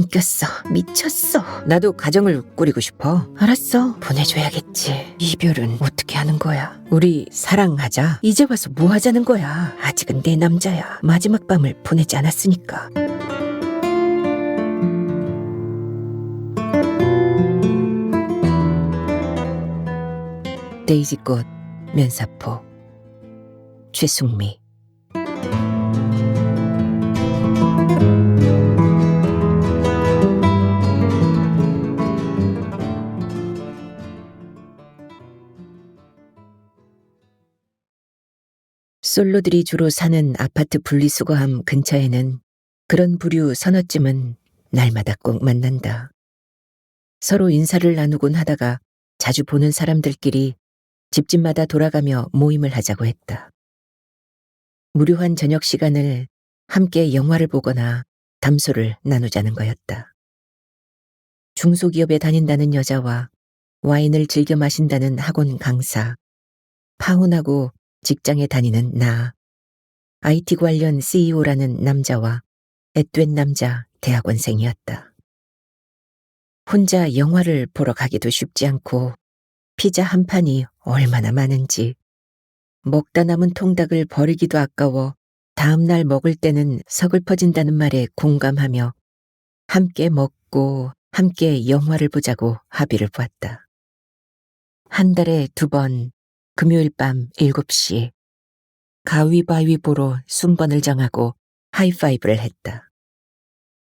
꼈어. 미쳤어. 나도 가정을 꾸리고 싶어. 알았어. 보내줘야겠지. 이별은 어떻게 하는 거야? 우리 사랑하자. 이제 와서 뭐 하자는 거야? 아직은 내 남자야. 마지막 밤을 보내지 않았으니까. 데이지꽃, 면사포. 최숙미. 솔로들이 주로 사는 아파트 분리수거함 근처에는 그런 부류 서너쯤은 날마다 꼭 만난다. 서로 인사를 나누곤 하다가 자주 보는 사람들끼리 집집마다 돌아가며 모임을 하자고 했다. 무료한 저녁 시간을 함께 영화를 보거나 담소를 나누자는 거였다. 중소기업에 다닌다는 여자와 와인을 즐겨 마신다는 학원 강사, 파혼하고 직장에 다니는 나, IT 관련 CEO라는 남자와 앳된 남자 대학원생이었다. 혼자 영화를 보러 가기도 쉽지 않고 피자 한 판이 얼마나 많은지, 먹다 남은 통닭을 버리기도 아까워 다음날 먹을 때는 서글퍼진다는 말에 공감하며 함께 먹고 함께 영화를 보자고 합의를 보았다. 한 달에 2번, 금요일 밤 7시, 가위바위보로 순번을 정하고 하이파이브를 했다.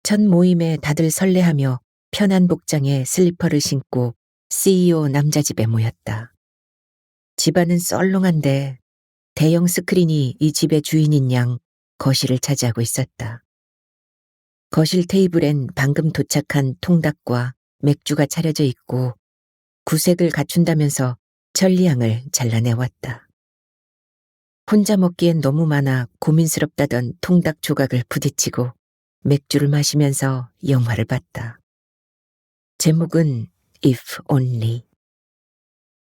첫 모임에 다들 설레하며 편한 복장에 슬리퍼를 신고 CEO 남자 집에 모였다. 집안은 썰렁한데 대형 스크린이 이 집의 주인인 양 거실을 차지하고 있었다. 거실 테이블엔 방금 도착한 통닭과 맥주가 차려져 있고 구색을 갖춘다면서 천리향을 잘라내왔다. 혼자 먹기엔 너무 많아 고민스럽다던 통닭 조각을 부딪히고 맥주를 마시면서 영화를 봤다. 제목은 If Only.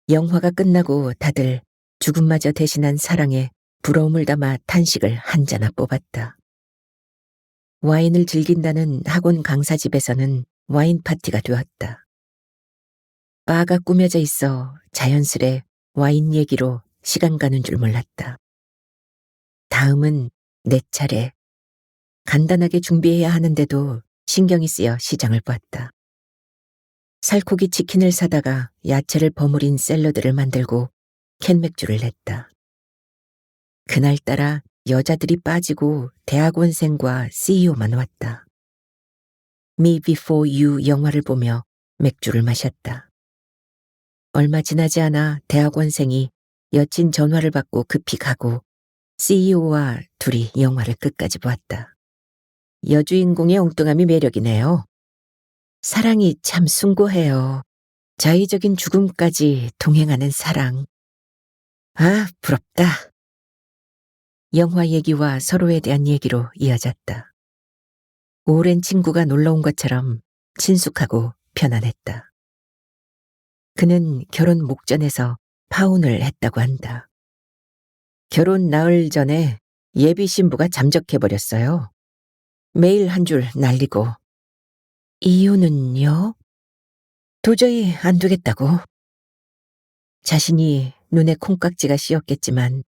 영화가 끝나고 다들 죽음마저 대신한 사랑에 부러움을 담아 탄식을 한 잔나 뽑았다. 와인을 즐긴다는 학원 강사 집에서는 와인 파티가 되었다. 바가 꾸며져 있어 자연스레 와인 얘기로 시간 가는 줄 몰랐다. 다음은 내 차례. 간단하게 준비해야 하는데도 신경이 쓰여 시장을 보았다. 살코기 치킨을 사다가 야채를 버무린 샐러드를 만들고 캔 맥주를 냈다. 그날따라 여자들이 빠지고 대학원생과 CEO만 왔다. Me Before You 영화를 보며 맥주를 마셨다. 얼마 지나지 않아 대학원생이 여친 전화를 받고 급히 가고 CEO와 둘이 영화를 끝까지 보았다. 여주인공의 엉뚱함이 매력이네요. 사랑이 참 숭고해요. 자의적인 죽음까지 동행하는 사랑. 아, 부럽다. 영화 얘기와 서로에 대한 얘기로 이어졌다. 오랜 친구가 놀러온 것처럼 친숙하고 편안했다. 그는 결혼 목전에서 파혼을 했다고 한다. 결혼 나흘 전에 예비 신부가 잠적해버렸어요. 매일 한 줄 날리고. 이유는요? 도저히 안 되겠다고. 자신이 눈에 콩깍지가 씌었겠지만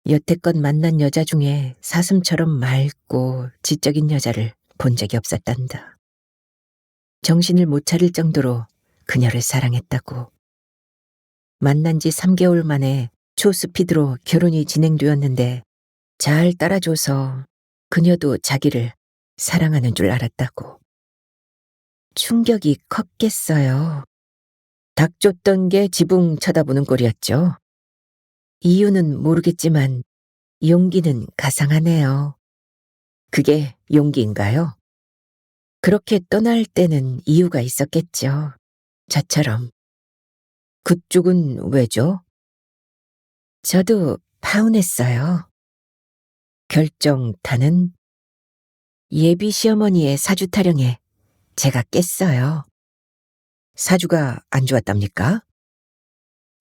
여태껏 만난 여자 중에 사슴처럼 맑고 지적인 여자를 본 적이 없었단다. 정신을 못 차릴 정도로 그녀를 사랑했다고. 만난 지 3개월 만에 초스피드로 결혼이 진행되었는데 잘 따라줘서 그녀도 자기를 사랑하는 줄 알았다고. 충격이 컸겠어요. 닥쳤던 게 지붕 쳐다보는 꼴이었죠. 이유는 모르겠지만 용기는 가상하네요. 그게 용기인가요? 그렇게 떠날 때는 이유가 있었겠죠. 저처럼. 그쪽은 왜죠? 저도 파혼했어요. 결정타는 예비 시어머니의 사주 타령에 제가 깼어요. 사주가 안 좋았답니까?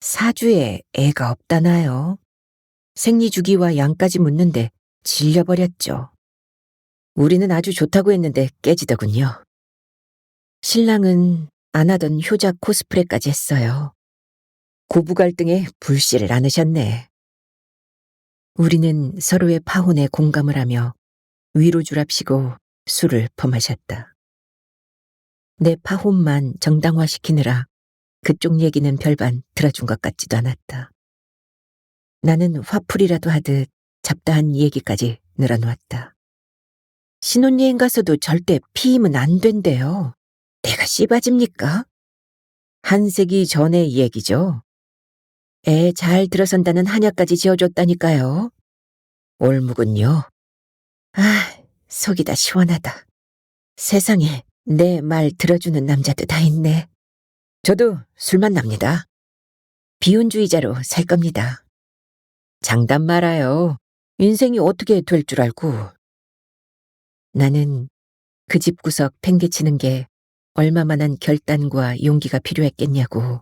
사주에 애가 없다나요? 생리주기와 양까지 묻는데 질려버렸죠. 우리는 아주 좋다고 했는데 깨지더군요. 신랑은 안 하던 효자 코스프레까지 했어요. 고부 갈등에 불씨를 안으셨네. 우리는 서로의 파혼에 공감을 하며 위로주랍시고 술을 퍼마셨다. 내 파혼만 정당화시키느라 그쪽 얘기는 별반 들어준 것 같지도 않았다. 나는 화풀이라도 하듯 잡다한 얘기까지 늘어놓았다. 신혼여행 가서도 절대 피임은 안 된대요. 내가 씨바집니까? 한세기 전의 얘기죠. 애 잘 들어선다는 한약까지 지어줬다니까요. 올묵은요. 아, 속이 다 시원하다. 세상에 내 말 들어주는 남자도 다 있네. 저도 술만 납니다. 비혼주의자로 살 겁니다. 장담 말아요. 인생이 어떻게 될 줄 알고. 나는 그 집구석 팽개치는 게 얼마만한 결단과 용기가 필요했겠냐고.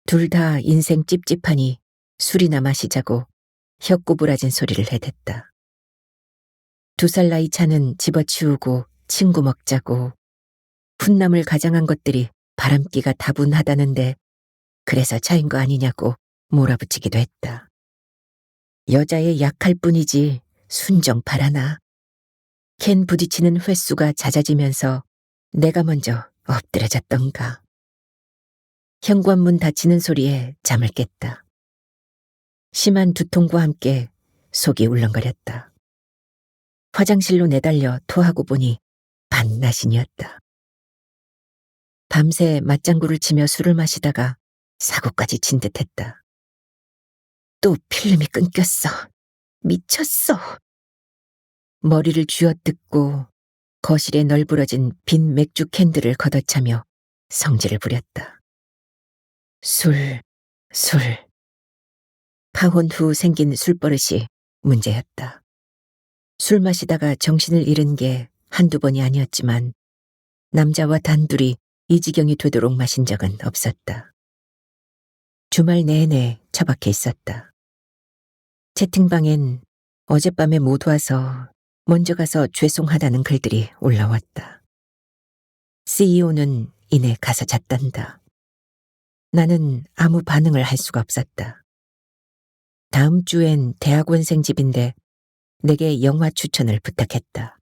둘 다 인생 찝찝하니 술이나 마시자고 혀꼬부라진 소리를 해댔다. 2살 나이 차는 집어치우고 친구 먹자고. 훗남을 가장한 것들이 바람기가 다분하다는데 그래서 차인 거 아니냐고 몰아붙이기도 했다. 여자의 약할 뿐이지 순정 바라나. 캔 부딪히는 횟수가 잦아지면서 내가 먼저 엎드려졌던가. 현관문 닫히는 소리에 잠을 깼다. 심한 두통과 함께 속이 울렁거렸다. 화장실로 내달려 토하고 보니 반나신이었다. 밤새 맞장구를 치며 술을 마시다가 사고까지 친 듯했다. 또 필름이 끊겼어. 미쳤어. 머리를 쥐어뜯고 거실에 널브러진 빈 맥주 캔들을 걷어차며 성질을 부렸다. 술. 파혼 후 생긴 술버릇이 문제였다. 술 마시다가 정신을 잃은 게 한두 번이 아니었지만 남자와 단둘이 이 지경이 되도록 마신 적은 없었다. 주말 내내 처박혀 있었다. 채팅방엔 어젯밤에 못 와서 먼저 가서 죄송하다는 글들이 올라왔다. CEO는 이내 가서 잤단다. 나는 아무 반응을 할 수가 없었다. 다음 주엔 대학원생 집인데 내게 영화 추천을 부탁했다.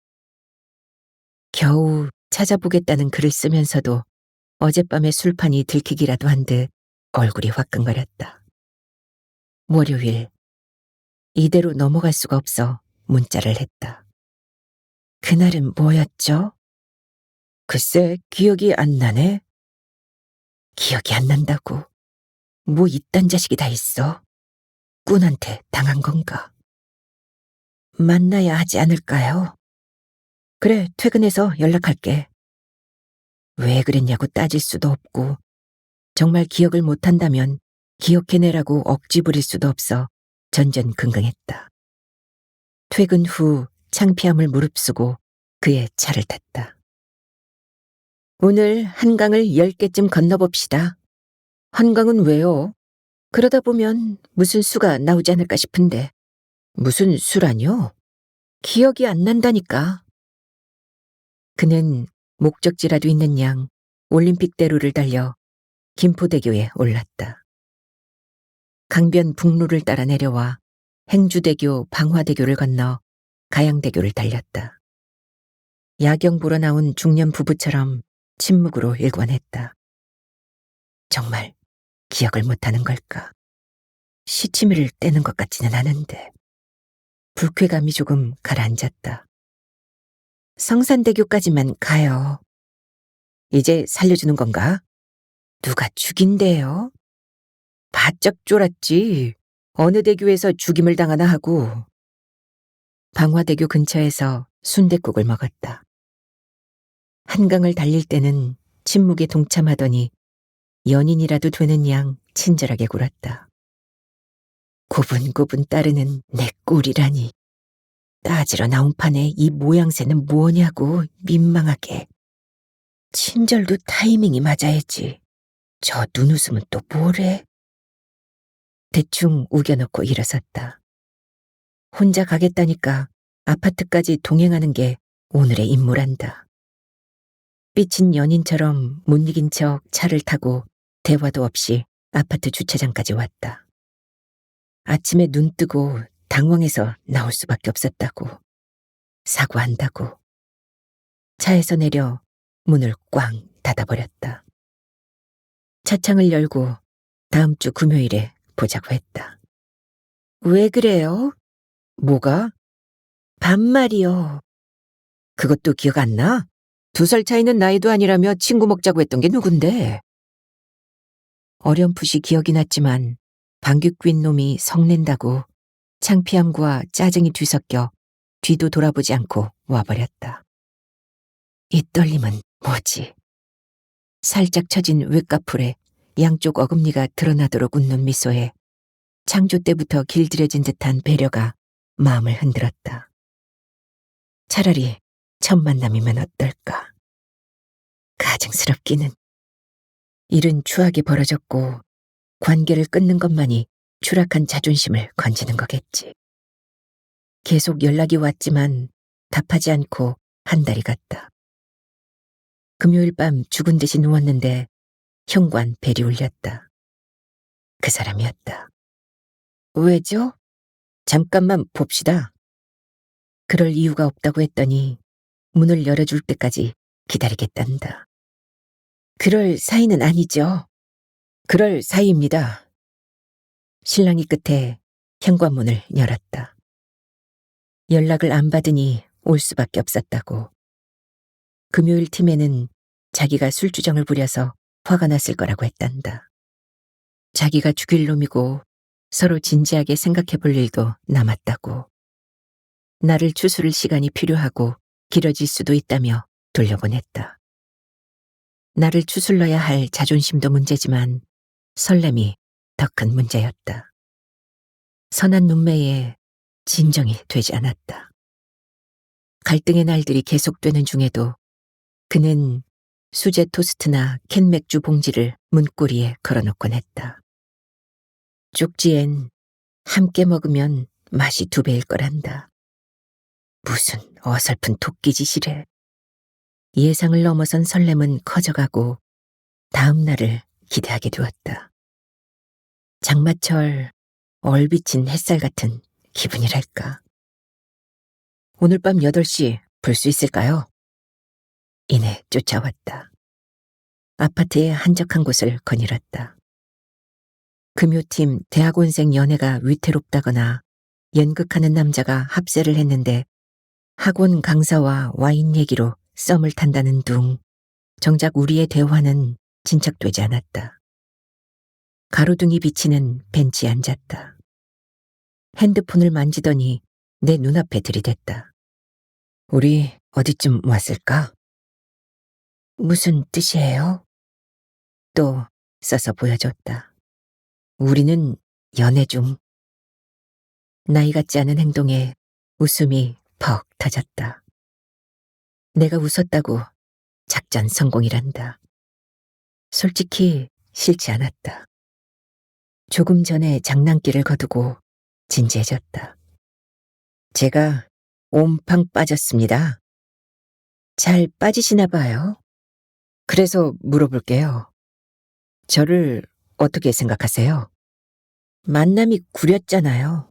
겨우 찾아보겠다는 글을 쓰면서도 어젯밤에 술판이 들키기라도 한 듯 얼굴이 화끈거렸다. 월요일, 이대로 넘어갈 수가 없어 문자를 했다. 그날은 뭐였죠? 글쎄, 기억이 안 나네. 기억이 안 난다고. 뭐 이딴 자식이 다 있어. 꾼한테 당한 건가? 만나야 하지 않을까요? 그래, 퇴근해서 연락할게. 왜 그랬냐고 따질 수도 없고 정말 기억을 못한다면 기억해내라고 억지 부릴 수도 없어 전전긍긍했다. 퇴근 후 창피함을 무릅쓰고 그의 차를 탔다. 오늘 한강을 10개쯤 건너봅시다. 한강은 왜요? 그러다 보면 무슨 수가 나오지 않을까 싶은데. 무슨 수라뇨? 기억이 안 난다니까. 그는 목적지라도 있는 양 올림픽대로를 달려 김포대교에 올랐다. 강변 북로를 따라 내려와 행주대교 방화대교를 건너 가양대교를 달렸다. 야경 보러 나온 중년 부부처럼 침묵으로 일관했다. 정말 기억을 못하는 걸까? 시치미를 떼는 것 같지는 않은데. 불쾌감이 조금 가라앉았다. 성산대교까지만 가요. 이제 살려주는 건가? 누가 죽인대요? 바짝 쫄았지. 어느 대교에서 죽임을 당하나 하고. 방화대교 근처에서 순댓국을 먹었다. 한강을 달릴 때는 침묵에 동참하더니 연인이라도 되는 양 친절하게 굴었다. 고분고분 따르는 내 꼴이라니. 따지러 나온 판에 이 모양새는 뭐냐고 민망하게. 친절도 타이밍이 맞아야지. 저 눈웃음은 또 뭐래? 대충 우겨넣고 일어섰다. 혼자 가겠다니까 아파트까지 동행하는 게 오늘의 임무란다. 삐친 연인처럼 못 이긴 척 차를 타고 대화도 없이 아파트 주차장까지 왔다. 아침에 눈 뜨고 당황해서 나올 수밖에 없었다고. 사과한다고. 차에서 내려 문을 꽝 닫아버렸다. 차창을 열고 다음 주 금요일에 보자고 했다. 왜 그래요? 뭐가? 반말이요. 그것도 기억 안 나? 2살 차이는 나이도 아니라며 친구 먹자고 했던 게 누군데? 어렴풋이 기억이 났지만 방귀 뀐 놈이 성낸다고 창피함과 짜증이 뒤섞여 뒤도 돌아보지 않고 와버렸다. 이 떨림은 뭐지? 살짝 처진 외가풀에 양쪽 어금니가 드러나도록 웃는 미소에 창조 때부터 길들여진 듯한 배려가 마음을 흔들었다. 차라리 첫 만남이면 어떨까? 가증스럽기는. 일은 추하게 벌어졌고 관계를 끊는 것만이 추락한 자존심을 건지는 거겠지. 계속 연락이 왔지만 답하지 않고 한 달이 갔다. 금요일 밤 죽은 듯이 누웠는데 현관 벨이 울렸다. 그 사람이었다. 왜죠? 잠깐만 봅시다. 그럴 이유가 없다고 했더니 문을 열어줄 때까지 기다리겠단다. 그럴 사이는 아니죠. 그럴 사이입니다. 신랑이 끝에 현관문을 열었다. 연락을 안 받으니 올 수밖에 없었다고. 금요일 팀에는 자기가 술주정을 부려서 화가 났을 거라고 했단다. 자기가 죽일 놈이고 서로 진지하게 생각해 볼 일도 남았다고. 나를 추스를 시간이 필요하고 길어질 수도 있다며 돌려보냈다. 나를 추슬러야 할 자존심도 문제지만 설렘이 더 큰 문제였다. 선한 눈매에 진정이 되지 않았다. 갈등의 날들이 계속되는 중에도 그는 수제 토스트나 캔 맥주 봉지를 문고리에 걸어놓곤 했다. 쪽지엔 함께 먹으면 맛이 2배일 거란다. 무슨 어설픈 토끼짓이래. 예상을 넘어선 설렘은 커져가고 다음 날을 기대하게 되었다. 장마철 얼비친 햇살 같은 기분이랄까. 오늘 밤 8시 볼 수 있을까요? 이내 쫓아왔다. 아파트의 한적한 곳을 거닐었다. 금요팀 대학원생 연애가 위태롭다거나 연극하는 남자가 합세를 했는데 학원 강사와 와인 얘기로 썸을 탄다는 둥. 정작 우리의 대화는 진척되지 않았다. 가로등이 비치는 벤치에 앉았다. 핸드폰을 만지더니 내 눈앞에 들이댔다. 우리 어디쯤 왔을까? 무슨 뜻이에요? 또 써서 보여줬다. 우리는 연애 중. 나이 같지 않은 행동에 웃음이 퍽 터졌다. 내가 웃었다고 작전 성공이란다. 솔직히 싫지 않았다. 조금 전에 장난기를 거두고 진지해졌다. 제가 옴팡 빠졌습니다. 잘 빠지시나 봐요. 그래서 물어볼게요. 저를 어떻게 생각하세요? 만남이 구렸잖아요.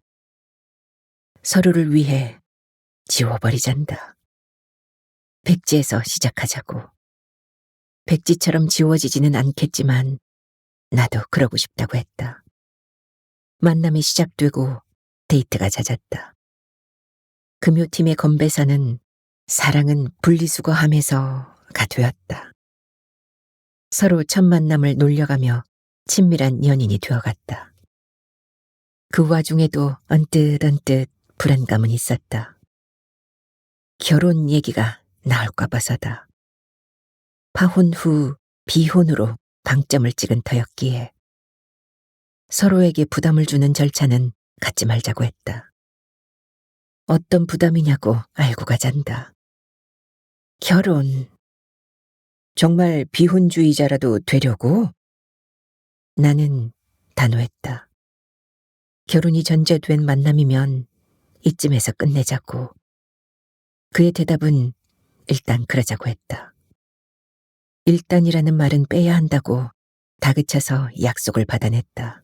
서로를 위해 지워버리잔다. 백지에서 시작하자고. 백지처럼 지워지지는 않겠지만 나도 그러고 싶다고 했다. 만남이 시작되고 데이트가 잦았다. 금요팀의 건배사는 사랑은 분리수거함에서가 되었다. 서로 첫 만남을 놀려가며 친밀한 연인이 되어갔다. 그 와중에도 언뜻 불안감은 있었다. 결혼 얘기가 나올까 봐서다. 파혼 후 비혼으로 방점을 찍은 터였기에 서로에게 부담을 주는 절차는 갖지 말자고 했다. 어떤 부담이냐고 알고 가잔다. 결혼. 정말 비혼주의자라도 되려고? 나는 단호했다. 결혼이 전제된 만남이면 이쯤에서 끝내자고. 그의 대답은 일단 그러자고 했다. 일단이라는 말은 빼야 한다고 다그쳐서 약속을 받아냈다.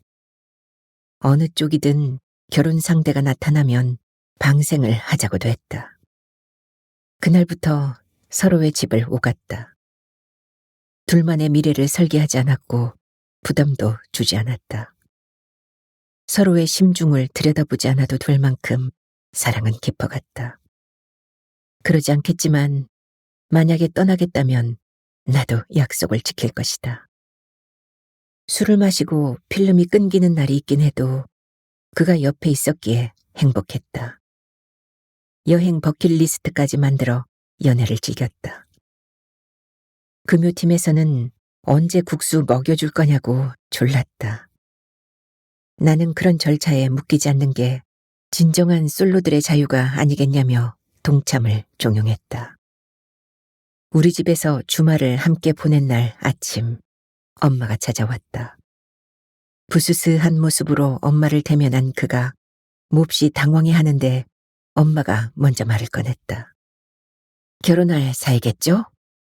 어느 쪽이든 결혼 상대가 나타나면 방생을 하자고도 했다. 그날부터 서로의 집을 오갔다. 둘만의 미래를 설계하지 않았고 부담도 주지 않았다. 서로의 심중을 들여다보지 않아도 될 만큼 사랑은 깊어갔다. 그러지 않겠지만 만약에 떠나겠다면 나도 약속을 지킬 것이다. 술을 마시고 필름이 끊기는 날이 있긴 해도 그가 옆에 있었기에 행복했다. 여행 버킷리스트까지 만들어 연애를 즐겼다. 금요팀에서는 언제 국수 먹여줄 거냐고 졸랐다. 나는 그런 절차에 묶이지 않는 게 진정한 솔로들의 자유가 아니겠냐며 동참을 종용했다. 우리 집에서 주말을 함께 보낸 날 아침, 엄마가 찾아왔다. 부스스한 모습으로 엄마를 대면한 그가 몹시 당황해하는데 엄마가 먼저 말을 꺼냈다. 결혼할 사이겠죠?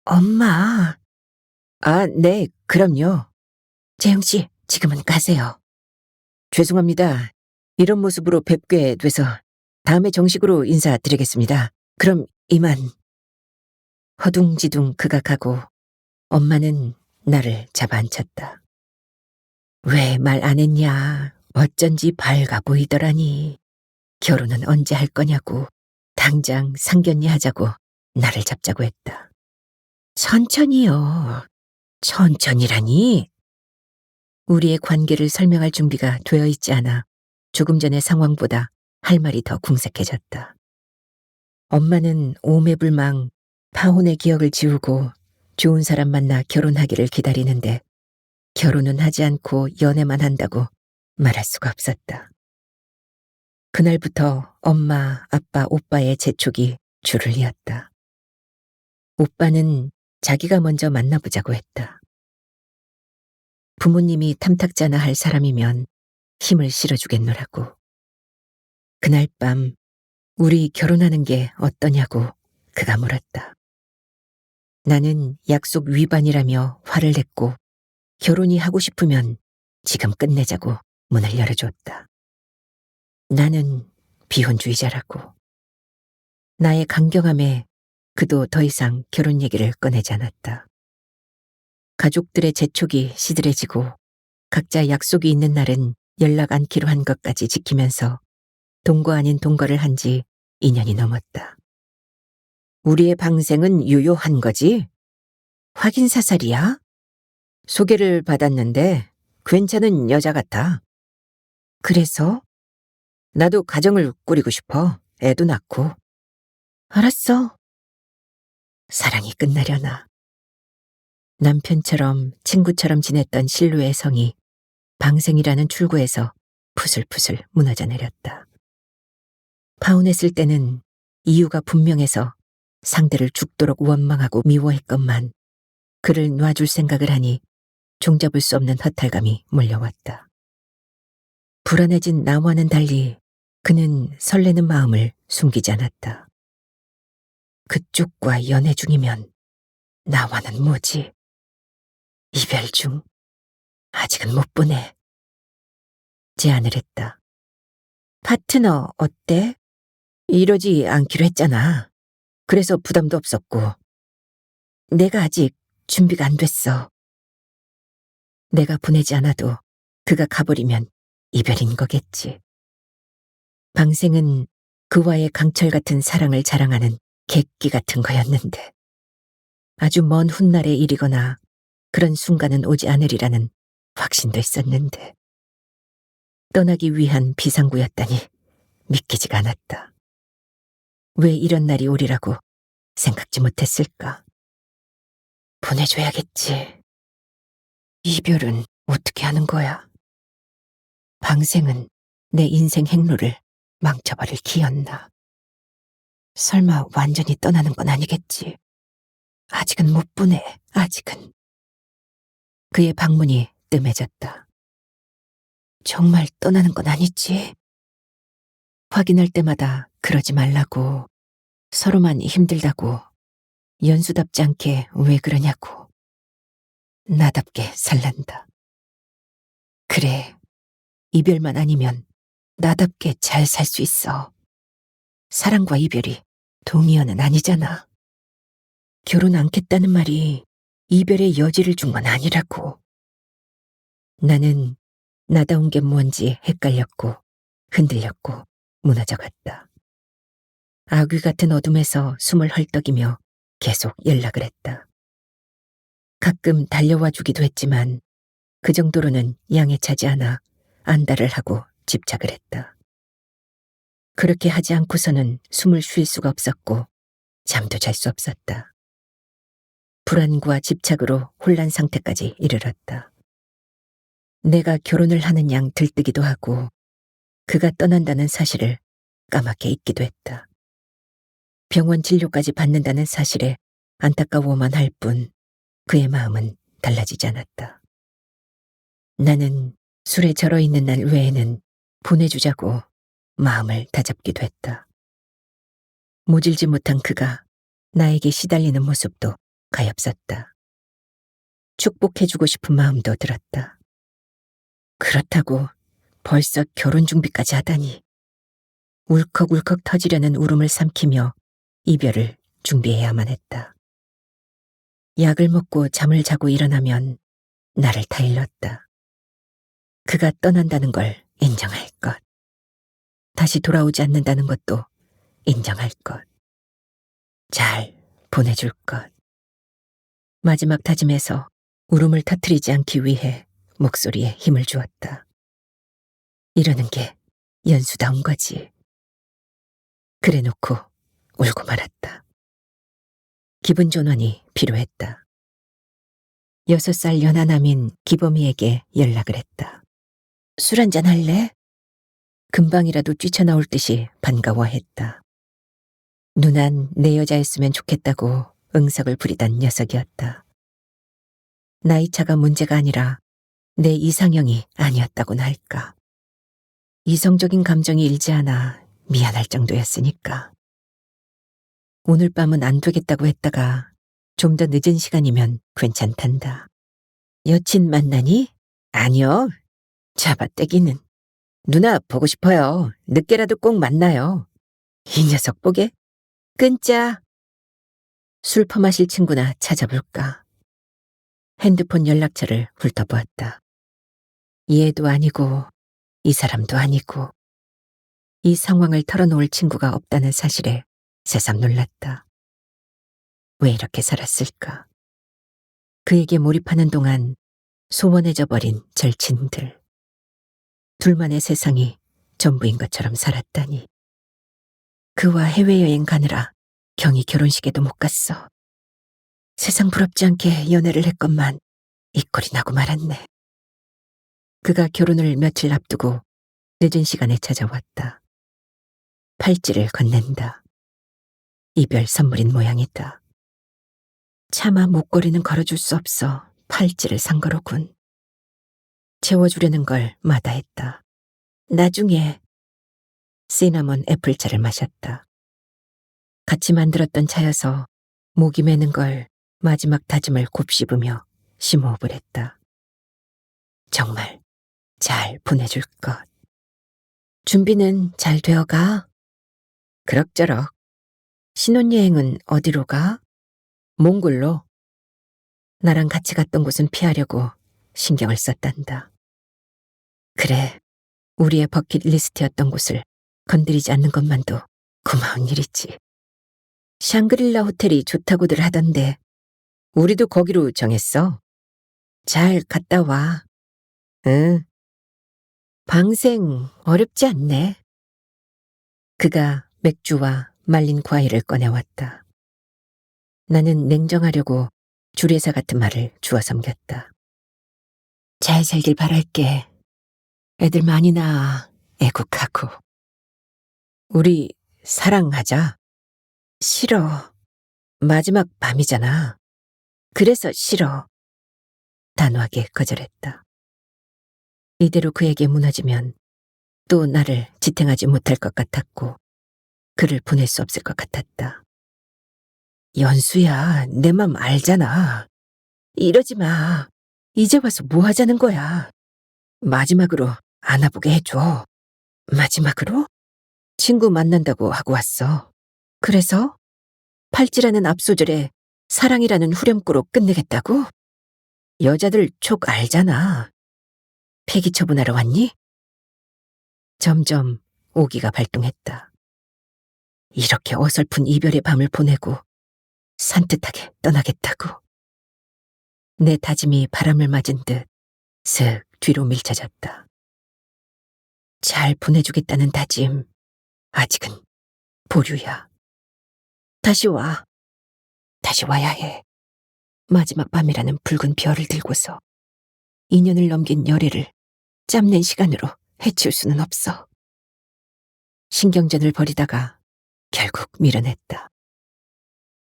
엄마. 아, 네, 그럼요. 재영씨, 지금은 가세요. 죄송합니다. 이런 모습으로 뵙게 돼서 다음에 정식으로 인사드리겠습니다. 그럼 이만. 허둥지둥 그가 가고 엄마는 나를 잡아앉혔다. 왜 말 안 했냐? 어쩐지 밝아 보이더라니. 결혼은 언제 할 거냐고 당장 상견례 하자고 나를 잡자고 했다. 천천히요. 천천히라니? 우리의 관계를 설명할 준비가 되어 있지 않아 조금 전의 상황보다 할 말이 더 궁색해졌다. 엄마는 오매불망 파혼의 기억을 지우고 좋은 사람 만나 결혼하기를 기다리는데 결혼은 하지 않고 연애만 한다고 말할 수가 없었다. 그날부터 엄마, 아빠, 오빠의 재촉이 줄을 이었다. 오빠는 자기가 먼저 만나보자고 했다. 부모님이 탐탁자나 할 사람이면 힘을 실어주겠노라고. 그날 밤 우리 결혼하는 게 어떠냐고 그가 물었다. 나는 약속 위반이라며 화를 냈고 결혼이 하고 싶으면 지금 끝내자고 문을 열어줬다. 나는 비혼주의자라고. 나의 강경함에 그도 더 이상 결혼 얘기를 꺼내지 않았다. 가족들의 재촉이 시들해지고 각자 약속이 있는 날은 연락 않기로 한 것까지 지키면서 동거 아닌 동거를 한 지 2년이 넘었다. 우리의 방생은 유효한 거지? 확인 사살이야? 소개를 받았는데 괜찮은 여자 같아. 그래서? 나도 가정을 꾸리고 싶어. 애도 낳고. 알았어. 사랑이 끝나려나. 남편처럼 친구처럼 지냈던 신뢰의 성이 방생이라는 출구에서 푸슬푸슬 무너져 내렸다. 파혼했을 때는 이유가 분명해서 상대를 죽도록 원망하고 미워했건만 그를 놔줄 생각을 하니 종잡을 수 없는 허탈감이 몰려왔다. 불안해진 나와는 달리 그는 설레는 마음을 숨기지 않았다. 그쪽과 연애 중이면 나와는 뭐지? 이별 중 아직은 못 보내. 제안을 했다. 파트너 어때? 이러지 않기로 했잖아. 그래서 부담도 없었고. 내가 아직 준비가 안 됐어. 내가 보내지 않아도 그가 가버리면 이별인 거겠지. 방생은 그와의 강철 같은 사랑을 자랑하는 객기 같은 거였는데 아주 먼 훗날의 일이거나 그런 순간은 오지 않으리라는 확신도 있었는데 떠나기 위한 비상구였다니 믿기지가 않았다. 왜 이런 날이 오리라고 생각지 못했을까? 보내줘야겠지. 이별은 어떻게 하는 거야? 방생은 내 인생 행로를 망쳐버릴 기였나. 설마 완전히 떠나는 건 아니겠지. 아직은 못 보내, 아직은. 그의 방문이 뜸해졌다. 정말 떠나는 건 아니지? 확인할 때마다 그러지 말라고, 서로만 힘들다고, 연수답지 않게 왜 그러냐고. 나답게 살란다. 그래, 이별만 아니면 나답게 잘 살 수 있어. 사랑과 이별이 동의어는 아니잖아. 결혼 않겠다는 말이 이별의 여지를 준 건 아니라고. 나는 나다운 게 뭔지 헷갈렸고 흔들렸고 무너져갔다. 아귀 같은 어둠에서 숨을 헐떡이며 계속 연락을 했다. 가끔 달려와 주기도 했지만 그 정도로는 양에 차지 않아 안달을 하고 집착을 했다. 그렇게 하지 않고서는 숨을 쉴 수가 없었고 잠도 잘 수 없었다. 불안과 집착으로 혼란 상태까지 이르렀다. 내가 결혼을 하는 양 들뜨기도 하고 그가 떠난다는 사실을 까맣게 잊기도 했다. 병원 진료까지 받는다는 사실에 안타까워만 할 뿐 그의 마음은 달라지지 않았다. 나는 술에 절어 있는 날 외에는 보내주자고 마음을 다잡기도 했다. 모질지 못한 그가 나에게 시달리는 모습도 가엾었다. 축복해주고 싶은 마음도 들었다. 그렇다고 벌써 결혼 준비까지 하다니. 울컥울컥 터지려는 울음을 삼키며 이별을 준비해야만 했다. 약을 먹고 잠을 자고 일어나면 나를 타일렀다. 그가 떠난다는 걸 인정할 것. 다시 돌아오지 않는다는 것도 인정할 것. 잘 보내줄 것. 마지막 다짐에서 울음을 터뜨리지 않기 위해 목소리에 힘을 주었다. 이러는 게 연수다운 거지. 그래놓고 울고 말았다. 기분 전환이 필요했다. 6살 연하남인 기범이에게 연락을 했다. 술 한잔 할래? 금방이라도 뛰쳐나올 듯이 반가워했다. 누난 내 여자였으면 좋겠다고 응석을 부리던 녀석이었다. 나이차가 문제가 아니라 내 이상형이 아니었다고나 할까. 이성적인 감정이 일지 않아 미안할 정도였으니까. 오늘 밤은 안 되겠다고 했다가 좀 더 늦은 시간이면 괜찮단다. 여친 만나니? 아니요. 잡아떼기는. 누나 보고 싶어요. 늦게라도 꼭 만나요. 이 녀석 보게. 끊자. 술 퍼마실 친구나 찾아볼까. 핸드폰 연락처를 훑어보았다. 얘도 아니고 이 사람도 아니고 이 상황을 털어놓을 친구가 없다는 사실에 새삼 놀랐다. 왜 이렇게 살았을까? 그에게 몰입하는 동안 소원해져 버린 절친들. 둘만의 세상이 전부인 것처럼 살았다니. 그와 해외여행 가느라 경희 결혼식에도 못 갔어. 세상 부럽지 않게 연애를 했건만 이 꼴이 나고 말았네. 그가 결혼을 며칠 앞두고 늦은 시간에 찾아왔다. 팔찌를 건넨다. 이별 선물인 모양이다. 차마 목걸이는 걸어줄 수 없어 팔찌를 산 거로군. 채워주려는 걸 마다했다. 나중에 시나몬 애플차를 마셨다. 같이 만들었던 차여서 목이 메는 걸 마지막 다짐을 곱씹으며 심호흡을 했다. 정말 잘 보내줄 것. 준비는 잘 되어가? 그럭저럭. 신혼여행은 어디로 가? 몽골로. 나랑 같이 갔던 곳은 피하려고 신경을 썼단다. 그래, 우리의 버킷리스트였던 곳을 건드리지 않는 것만도 고마운 일이지. 샹그릴라 호텔이 좋다고들 하던데 우리도 거기로 정했어. 잘 갔다 와. 응. 방생 어렵지 않네. 그가 맥주와 말린 과일을 꺼내왔다. 나는 냉정하려고 주례사 같은 말을 주워 섬겼다. 잘 살길 바랄게. 애들 많이 낳아 애국하고. 우리 사랑하자. 싫어. 마지막 밤이잖아. 그래서 싫어. 단호하게 거절했다. 이대로 그에게 무너지면 또 나를 지탱하지 못할 것 같았고 그를 보낼 수 없을 것 같았다. 연수야, 내 맘 알잖아. 이러지 마. 이제 와서 뭐 하자는 거야? 마지막으로 안아보게 해줘. 마지막으로? 친구 만난다고 하고 왔어. 그래서? 팔찌라는 앞소절에 사랑이라는 후렴구로 끝내겠다고? 여자들 촉 알잖아. 폐기 처분하러 왔니? 점점 오기가 발동했다. 이렇게 어설픈 이별의 밤을 보내고 산뜻하게 떠나겠다고. 내 다짐이 바람을 맞은 듯 슥 뒤로 밀쳐졌다. 잘 보내주겠다는 다짐, 아직은 보류야. 다시 와. 다시 와야 해. 마지막 밤이라는 붉은 별을 들고서 2년을 넘긴 열애를 짬낸 시간으로 해치울 수는 없어. 신경전을 벌이다가 결국 밀어냈다.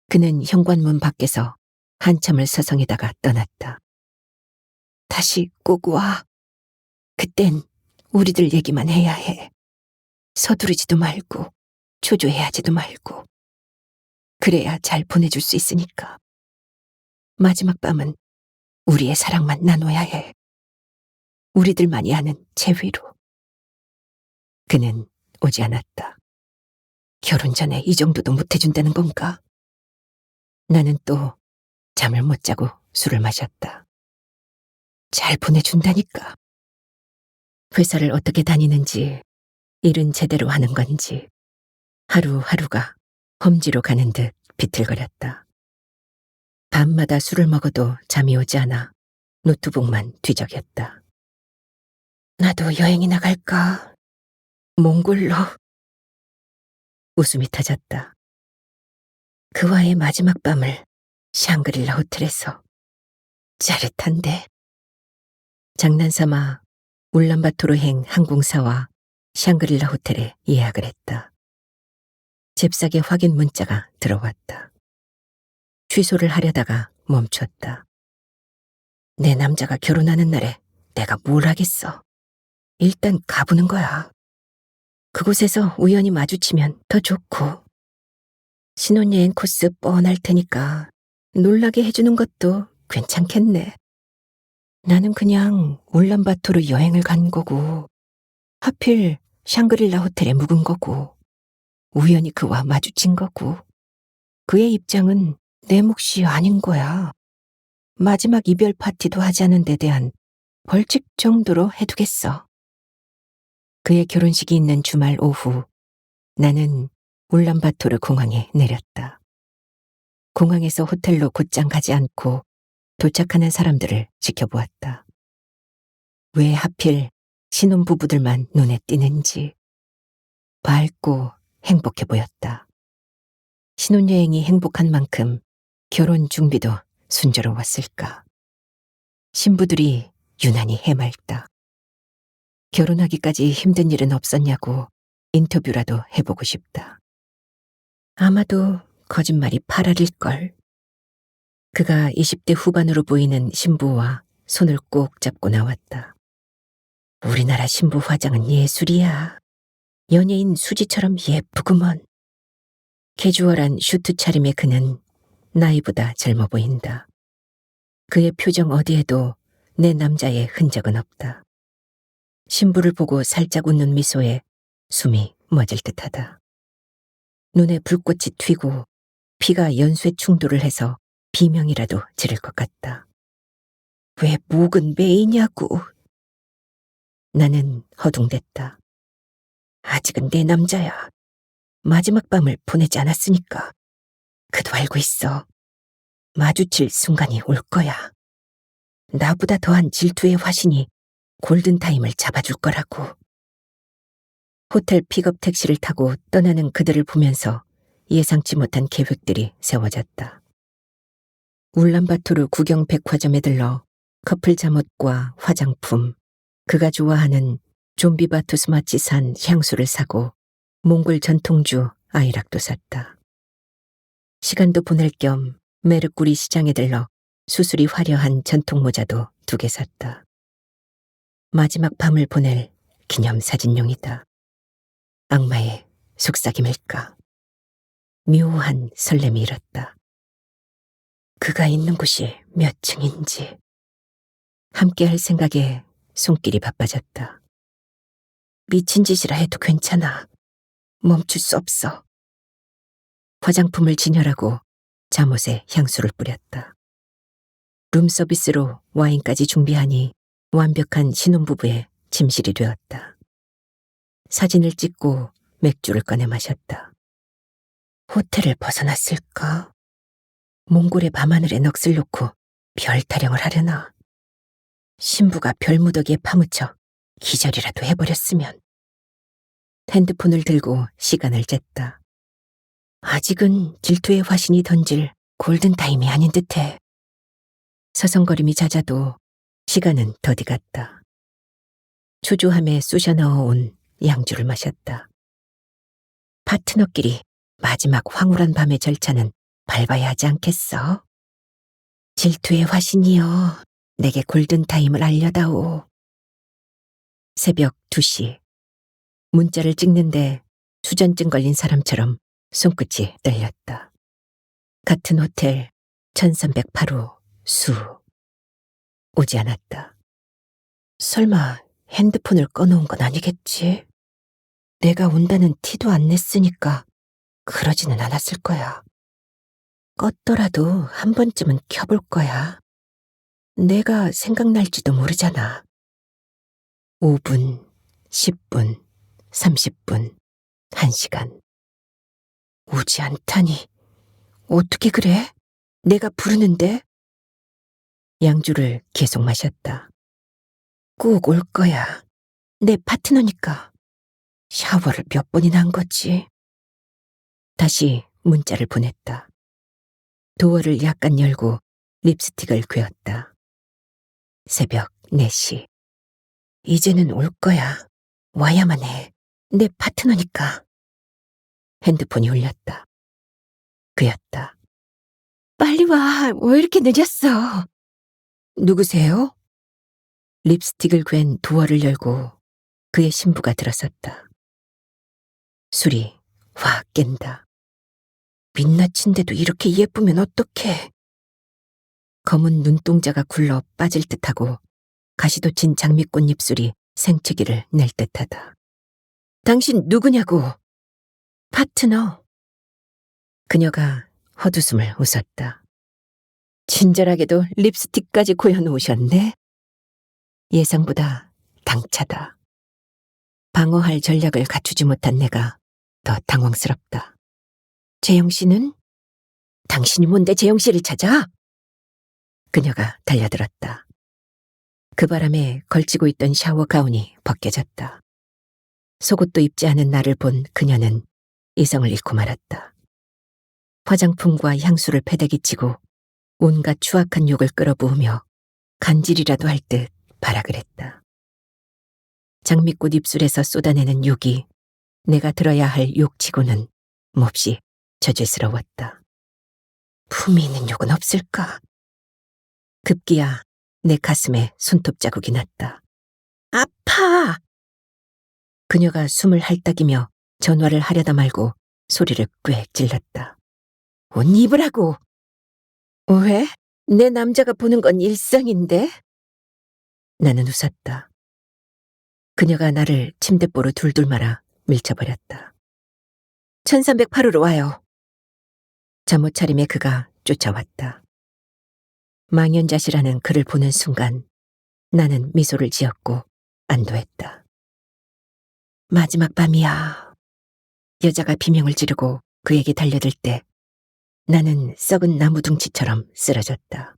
그는 현관문 밖에서 한참을 서성이다가 떠났다. 다시 꼭 와. 그땐 우리들 얘기만 해야 해. 서두르지도 말고 초조해하지도 말고. 그래야 잘 보내줄 수 있으니까. 마지막 밤은 우리의 사랑만 나눠야 해. 우리들만이 아는 재위로. 그는 오지 않았다. 결혼 전에 이 정도도 못해준다는 건가? 나는 또 잠을 못 자고 술을 마셨다. 잘 보내준다니까. 회사를 어떻게 다니는지, 일은 제대로 하는 건지, 하루하루가 험지로 가는 듯 비틀거렸다. 밤마다 술을 먹어도 잠이 오지 않아 노트북만 뒤적였다. 나도 여행이나 갈까? 몽골로. 웃음이 터졌다. 그와의 마지막 밤을 샹그릴라 호텔에서. 짜릿한데. 장난삼아 울란바토르행 항공사와 샹그릴라 호텔에 예약을 했다. 잽싸게 확인 문자가 들어왔다. 취소를 하려다가 멈췄다. 내 남자가 결혼하는 날에 내가 뭘 하겠어. 일단 가보는 거야. 그곳에서 우연히 마주치면 더 좋고. 신혼여행 코스 뻔할 테니까 놀라게 해주는 것도 괜찮겠네. 나는 그냥 울란바토르 여행을 간 거고, 하필 샹그릴라 호텔에 묵은 거고, 우연히 그와 마주친 거고, 그의 입장은 내 몫이 아닌 거야. 마지막 이별 파티도 하지 않은 데 대한 벌칙 정도로 해두겠어. 그의 결혼식이 있는 주말 오후, 나는 울란바토르 공항에 내렸다. 공항에서 호텔로 곧장 가지 않고 도착하는 사람들을 지켜보았다. 왜 하필 신혼부부들만 눈에 띄는지. 밝고 행복해 보였다. 신혼여행이 행복한 만큼 결혼 준비도 순조로웠을까. 신부들이 유난히 해맑다. 결혼하기까지 힘든 일은 없었냐고 인터뷰라도 해보고 싶다. 아마도 거짓말이 파랄일걸. 그가 20대 후반으로 보이는 신부와 손을 꼭 잡고 나왔다. 우리나라 신부 화장은 예술이야. 연예인 수지처럼 예쁘구먼. 캐주얼한 슈트 차림의 그는 나이보다 젊어 보인다. 그의 표정 어디에도 내 남자의 흔적은 없다. 신부를 보고 살짝 웃는 미소에 숨이 멎을 듯하다. 눈에 불꽃이 튀고 피가 연쇄 충돌을 해서 비명이라도 지를 것 같다. 왜 목은 메이냐고. 나는 허둥댔다. 아직은 내 남자야. 마지막 밤을 보내지 않았으니까. 그도 알고 있어. 마주칠 순간이 올 거야. 나보다 더한 질투의 화신이 골든타임을 잡아줄 거라고. 호텔 픽업 택시를 타고 떠나는 그들을 보면서 예상치 못한 계획들이 세워졌다. 울란바토르 구경 백화점에 들러 커플 잠옷과 화장품, 그가 좋아하는 좀비바투스마치산 향수를 사고 몽골 전통주 아이락도 샀다. 시간도 보낼 겸 메르꾸리 시장에 들러 수술이 화려한 전통 모자도 2개 샀다. 마지막 밤을 보낼 기념사진용이다. 악마의 속삭임일까. 묘한 설렘이 일었다. 그가 있는 곳이 몇 층인지. 함께 할 생각에 손길이 바빠졌다. 미친 짓이라 해도 괜찮아. 멈출 수 없어. 화장품을 진열하고 잠옷에 향수를 뿌렸다. 룸서비스로 와인까지 준비하니 완벽한 신혼부부의 침실이 되었다. 사진을 찍고 맥주를 꺼내 마셨다. 호텔을 벗어났을까? 몽골의 밤하늘에 넋을 놓고 별 타령을 하려나? 신부가 별무더기에 파묻혀 기절이라도 해버렸으면. 핸드폰을 들고 시간을 쟀다. 아직은 질투의 화신이 던질 골든타임이 아닌 듯해. 서성거림이 잦아도 시간은 더디 갔다. 초조함에 쑤셔 넣어온 양주를 마셨다. 파트너끼리 마지막 황홀한 밤의 절차는 밟아야 하지 않겠어? 질투의 화신이여, 내게 골든타임을 알려다오. 새벽 2시. 문자를 찍는데 수전증 걸린 사람처럼 손끝이 떨렸다. 같은 호텔 1308호 수. 오지 않았다. 설마 핸드폰을 꺼놓은 건 아니겠지? 내가 온다는 티도 안 냈으니까 그러지는 않았을 거야. 껐더라도 한 번쯤은 켜볼 거야. 내가 생각날지도 모르잖아. 5분, 10분, 30분, 1시간. 오지 않다니. 어떻게 그래? 내가 부르는데? 양주를 계속 마셨다. 꼭 올 거야. 내 파트너니까. 샤워를 몇 번이나 한 거지. 다시 문자를 보냈다. 도어를 약간 열고 립스틱을 꿰었다. 새벽 4시. 이제는 올 거야. 와야만 해. 내 파트너니까. 핸드폰이 울렸다. 그였다. 빨리 와. 왜 이렇게 늦었어? 누구세요? 립스틱을 괸 도어를 열고 그의 신부가 들어섰다. 술이 확 깬다. 민낯인데도 이렇게 예쁘면 어떡해. 검은 눈동자가 굴러 빠질 듯하고 가시도 친 장미꽃 입술이 생채기를 낼 듯하다. 당신 누구냐고? 파트너. 그녀가 헛웃음을 웃었다. 친절하게도 립스틱까지 고여놓으셨네. 예상보다 당차다. 방어할 전략을 갖추지 못한 내가 더 당황스럽다. 재영 씨는? 당신이 뭔데 재영 씨를 찾아? 그녀가 달려들었다. 그 바람에 걸치고 있던 샤워 가운이 벗겨졌다. 속옷도 입지 않은 나를 본 그녀는 이성을 잃고 말았다. 화장품과 향수를 패대기치고 온갖 추악한 욕을 끌어부으며 간질이라도 할 듯 발악을 했다. 장미꽃 입술에서 쏟아내는 욕이 내가 들어야 할 욕치고는 몹시 저질스러웠다. 품이 있는 욕은 없을까? 급기야 내 가슴에 손톱 자국이 났다. 아파! 그녀가 숨을 헐떡이며 전화를 하려다 말고 소리를 꽥 질렀다. 옷 입으라고! 왜? 내 남자가 보는 건 일상인데? 나는 웃었다. 그녀가 나를 침대보로 둘둘 말아 밀쳐버렸다. 1308호로 와요. 잠옷 차림에 그가 쫓아왔다. 망연자실하는 그를 보는 순간 나는 미소를 지었고 안도했다. 마지막 밤이야. 여자가 비명을 지르고 그에게 달려들 때 나는 썩은 나무둥치처럼 쓰러졌다.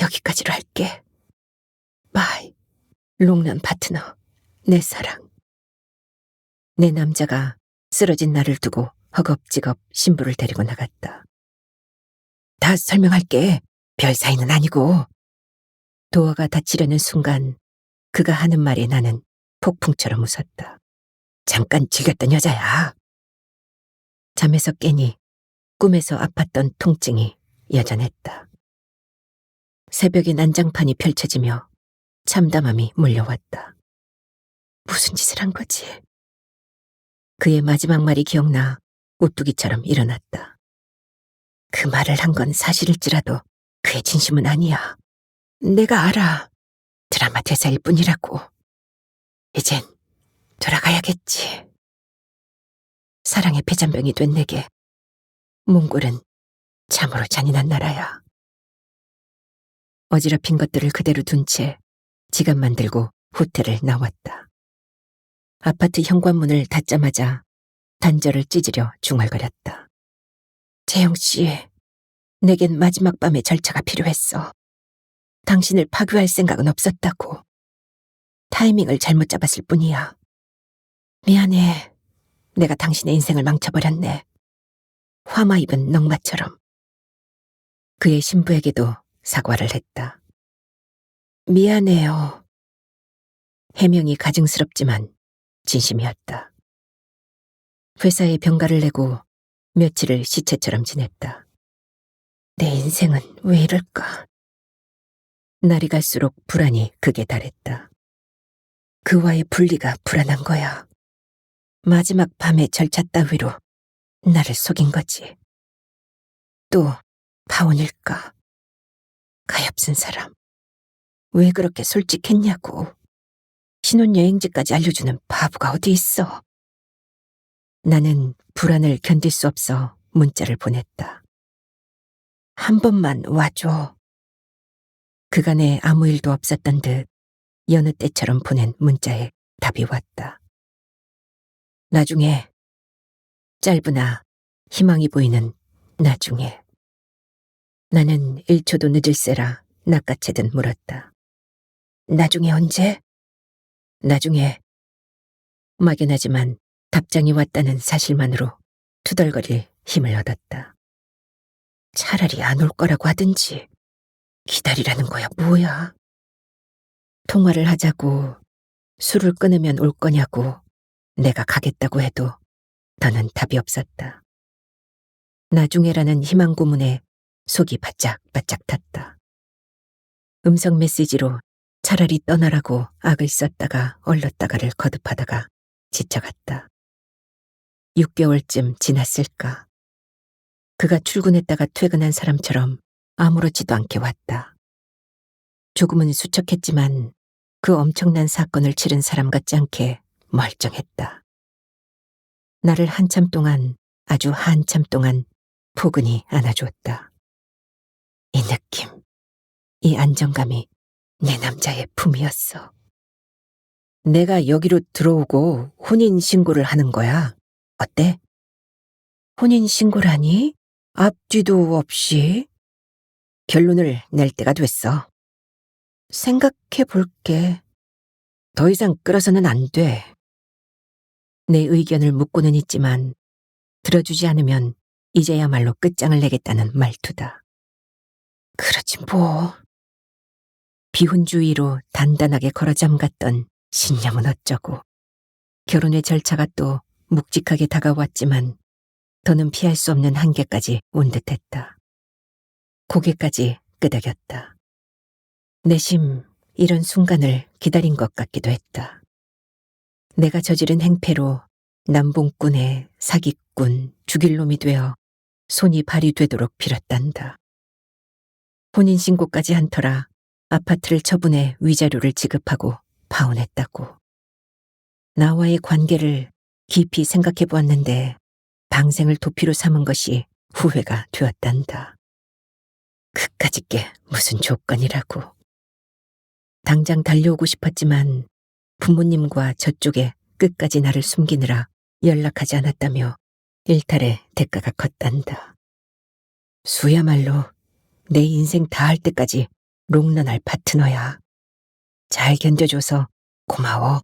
여기까지로 할게. 바이. 롱런 파트너, 내 사랑. 내 남자가 쓰러진 나를 두고 허겁지겁 신부를 데리고 나갔다. 다 설명할게. 별 사이는 아니고. 도어가 닫히려는 순간 그가 하는 말에 나는 폭풍처럼 웃었다. 잠깐 즐겼던 여자야. 잠에서 깨니 꿈에서 아팠던 통증이 여전했다. 새벽에 난장판이 펼쳐지며 참담함이 몰려왔다. 무슨 짓을 한 거지? 그의 마지막 말이 기억나 오뚜기처럼 일어났다. 그 말을 한 건 사실일지라도 그의 진심은 아니야. 내가 알아. 드라마 대사일 뿐이라고. 이젠 돌아가야겠지. 사랑의 폐잔병이 된 내게 몽골은 참으로 잔인한 나라야. 어지럽힌 것들을 그대로 둔 채 지갑만 들고 호텔을 나왔다. 아파트 현관문을 닫자마자 단절을 찢으려 중얼거렸다. 재영씨, 내겐 마지막 밤의 절차가 필요했어. 당신을 파괴할 생각은 없었다고. 타이밍을 잘못 잡았을 뿐이야. 미안해. 내가 당신의 인생을 망쳐버렸네. 화마 입은 넝마처럼. 그의 신부에게도 사과를 했다. 미안해요. 해명이 가증스럽지만 진심이었다. 회사에 병가를 내고 며칠을 시체처럼 지냈다. 내 인생은 왜 이럴까? 날이 갈수록 불안이 극에 달했다. 그와의 분리가 불안한 거야. 마지막 밤의 절차 따위로 나를 속인 거지. 또 파혼일까? 가엾은 사람. 왜 그렇게 솔직했냐고. 신혼여행지까지 알려주는 바보가 어디 있어. 나는 불안을 견딜 수 없어 문자를 보냈다. 한 번만 와줘. 그간에 아무 일도 없었던 듯 여느 때처럼 보낸 문자에 답이 왔다. 나중에, 짧으나 희망이 보이는 나중에. 나는 1초도 늦을세라 낚아채듯 물었다. 나중에 언제? 나중에. 막연하지만 답장이 왔다는 사실만으로 투덜거릴 힘을 얻었다. 차라리 안 올 거라고 하든지. 기다리라는 거야 뭐야? 통화를 하자고, 술을 끊으면 올 거냐고, 내가 가겠다고 해도 더는 답이 없었다. 나중에라는 희망 고문에 속이 바짝바짝 탔다. 음성 메시지로 차라리 떠나라고 악을 썼다가 얼렀다가를 거듭하다가 지쳐갔다. 6개월쯤 지났을까. 그가 출근했다가 퇴근한 사람처럼 아무렇지도 않게 왔다. 조금은 수척했지만 그 엄청난 사건을 치른 사람 같지 않게 멀쩡했다. 나를 한참 동안, 아주 한참 동안 포근히 안아줬다. 이 느낌, 이 안정감이 내 남자의 품이었어. 내가 여기로 들어오고 혼인신고를 하는 거야. 어때? 혼인신고라니? 앞뒤도 없이? 결론을 낼 때가 됐어. 생각해 볼게. 더 이상 끌어서는 안 돼. 내 의견을 묻고는 있지만 들어주지 않으면 이제야말로 끝장을 내겠다는 말투다. 그러지 뭐. 비혼주의로 단단하게 걸어잠갔던 신념은 어쩌고. 결혼의 절차가 또 묵직하게 다가왔지만 더는 피할 수 없는 한계까지 온 듯했다. 고개까지 끄덕였다. 내심 이런 순간을 기다린 것 같기도 했다. 내가 저지른 행패로 남봉꾼의 사기꾼, 죽일 놈이 되어 손이 발이 되도록 빌었단다. 혼인신고까지 한 터라 아파트를 처분해 위자료를 지급하고 파혼했다고. 나와의 관계를 깊이 생각해 보았는데 방생을 도피로 삼은 것이 후회가 되었단다. 그까짓 게 무슨 조건이라고. 당장 달려오고 싶었지만 부모님과 저쪽에 끝까지 나를 숨기느라 연락하지 않았다며 일탈의 대가가 컸단다. 수야말로 내 인생 다 할 때까지 롱런할 파트너야. 잘 견뎌줘서 고마워.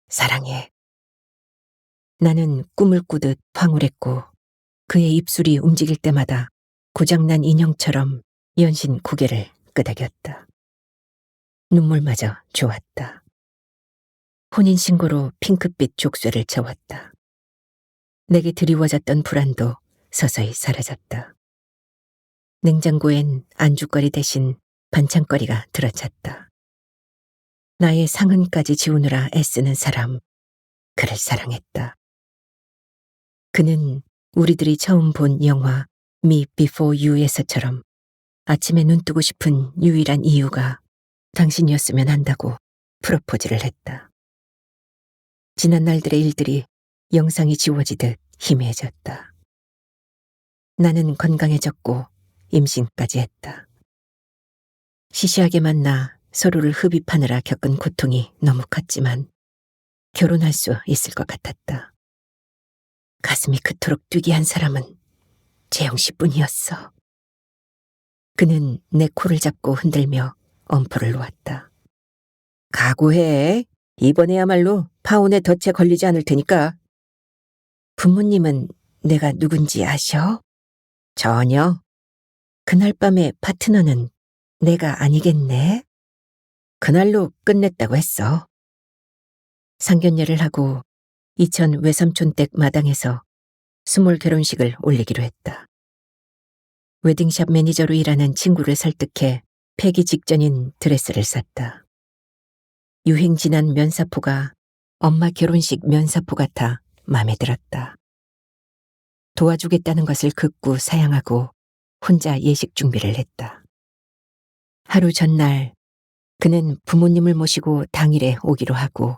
사랑해. 나는 꿈을 꾸듯 황홀했고 그의 입술이 움직일 때마다 고장난 인형처럼 연신 고개를 끄덕였다. 눈물마저 좋았다. 혼인신고로 핑크빛 족쇄를 채웠다. 내게 드리워졌던 불안도 서서히 사라졌다. 냉장고엔 안주거리 대신 반찬거리가 들어찼다. 나의 상흔까지 지우느라 애쓰는 사람, 그를 사랑했다. 그는 우리들이 처음 본 영화 Me Before You에서처럼 아침에 눈 뜨고 싶은 유일한 이유가 당신이었으면 한다고 프로포즈를 했다. 지난 날들의 일들이 영상이 지워지듯 희미해졌다. 나는 건강해졌고 임신까지 했다. 시시하게 만나 서로를 흡입하느라 겪은 고통이 너무 컸지만 결혼할 수 있을 것 같았다. 가슴이 그토록 뛰게 한 사람은 재영 씨뿐이었어. 그는 내 코를 잡고 흔들며 엄포를 놓았다. 각오해. 이번에야말로 파혼에 덫에 걸리지 않을 테니까. 부모님은 내가 누군지 아셔? 전혀. 그날 밤의 파트너는 내가 아니겠네? 그날로 끝냈다고 했어. 상견례를 하고 이천 외삼촌 댁 마당에서 스몰 결혼식을 올리기로 했다. 웨딩샵 매니저로 일하는 친구를 설득해 폐기 직전인 드레스를 샀다. 유행 지난 면사포가 엄마 결혼식 면사포 같아 마음에 들었다. 도와주겠다는 것을 극구 사양하고 혼자 예식 준비를 했다. 하루 전날 그는 부모님을 모시고 당일에 오기로 하고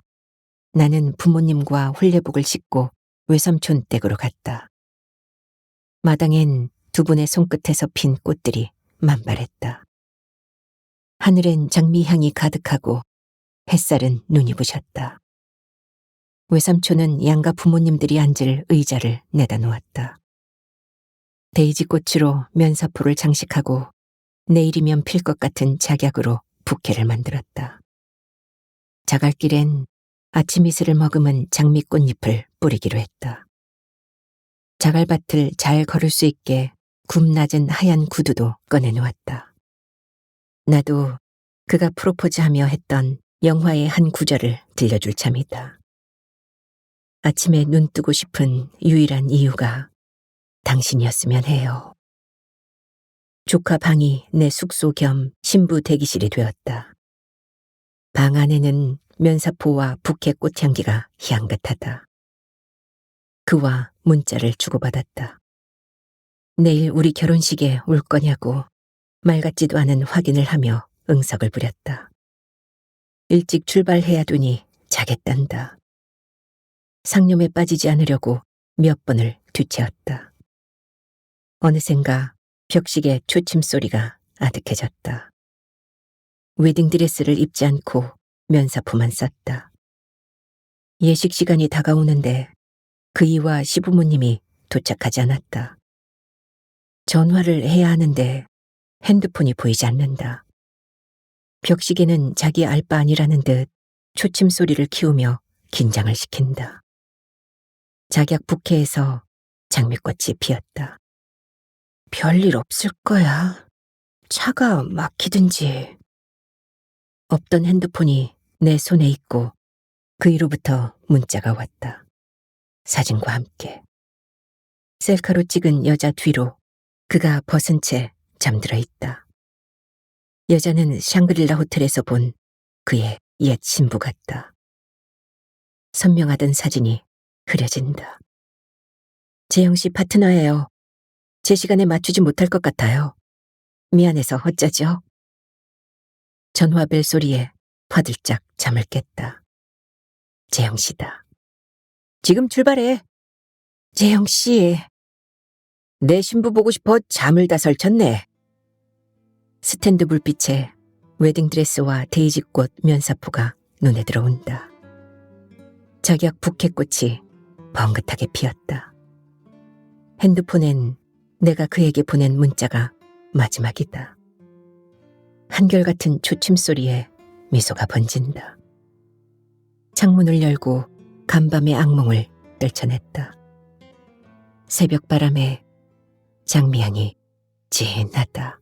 나는 부모님과 혼례복을 싣고 외삼촌 댁으로 갔다. 마당엔 두 분의 손끝에서 핀 꽃들이 만발했다. 하늘엔 장미향이 가득하고 햇살은 눈이 부셨다. 외삼촌은 양가 부모님들이 앉을 의자를 내다 놓았다. 데이지 꽃으로 면사포를 장식하고 내일이면 필 것 같은 작약으로 부케를 만들었다. 자갈길엔 아침 이슬을 머금은 장미꽃잎을 뿌리기로 했다. 자갈밭을 잘 걸을 수 있게 굽 낮은 하얀 구두도 꺼내놓았다. 나도 그가 프로포즈하며 했던 영화의 한 구절을 들려줄 참이다. 아침에 눈 뜨고 싶은 유일한 이유가 당신이었으면 해요. 조카 방이 내 숙소 겸 신부 대기실이 되었다. 방 안에는 면사포와 부케 꽃향기가 향긋하다. 그와 문자를 주고받았다. 내일 우리 결혼식에 올 거냐고 말 같지도 않은 확인을 하며 응석을 부렸다. 일찍 출발해야 되니 자겠단다. 상념에 빠지지 않으려고 몇 번을 뒤채웠다. 어느샌가 벽식의 초침 소리가 아득해졌다. 웨딩드레스를 입지 않고 면사포만 썼다. 예식 시간이 다가오는데 그이와 시부모님이 도착하지 않았다. 전화를 해야 하는데 핸드폰이 보이지 않는다. 벽시계는 자기 알 바 아니라는 듯 초침 소리를 키우며 긴장을 시킨다. 작약 부케에서 장미꽃이 피었다. 별일 없을 거야. 차가 막히든지. 없던 핸드폰이 내 손에 있고 그이로부터 문자가 왔다. 사진과 함께. 셀카로 찍은 여자 뒤로 그가 벗은 채 잠들어 있다. 여자는 샹그릴라 호텔에서 본 그의 옛 신부 같다. 선명하던 사진이 흐려진다. 재영 씨 파트너예요. 제 시간에 맞추지 못할 것 같아요. 미안해서 어쩌죠? 전화벨 소리에 화들짝 잠을 깼다. 재영 씨다. 지금 출발해. 재영 씨. 내 신부 보고 싶어 잠을 다 설쳤네. 스탠드 불빛에 웨딩드레스와 데이지꽃 면사포가 눈에 들어온다. 작약 부케꽃이 번긋하게 피었다. 핸드폰엔 내가 그에게 보낸 문자가 마지막이다. 한결같은 초침 소리에 미소가 번진다. 창문을 열고 간밤의 악몽을 떨쳐냈다. 새벽 바람에 장미향이 진하다.